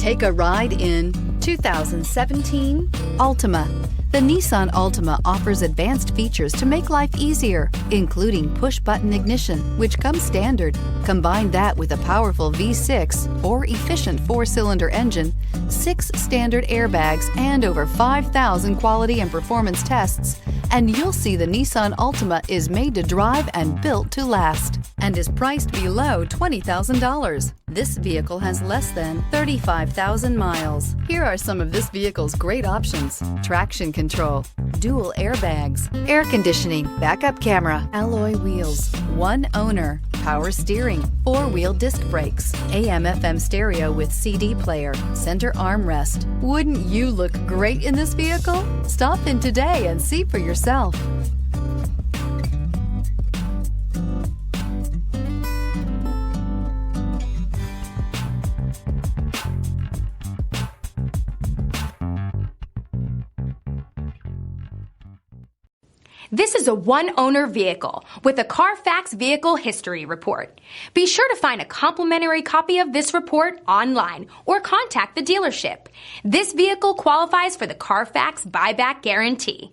Take a ride in 2017 Altima. The Nissan Altima offers advanced features to make life easier, including push-button ignition, which comes standard. Combine that with a powerful V6 or efficient 4-cylinder engine, 6 standard airbags, and over 5,000 quality and performance tests, and you'll see the Nissan Altima is made to drive and built to last, and is priced below $20,000. This vehicle has less than 35,000 miles. Here are some of this vehicle's great options: traction control, dual airbags, air conditioning, backup camera, alloy wheels, one owner, power steering, 4-wheel disc brakes, AM/FM stereo with CD player, center armrest. Wouldn't you look great in this vehicle? Stop in today and see for yourself. This is a one-owner vehicle with a CARFAX Vehicle History Report. Be sure to find a complimentary copy of this report online or contact the dealership. This vehicle qualifies for the CARFAX Buyback Guarantee.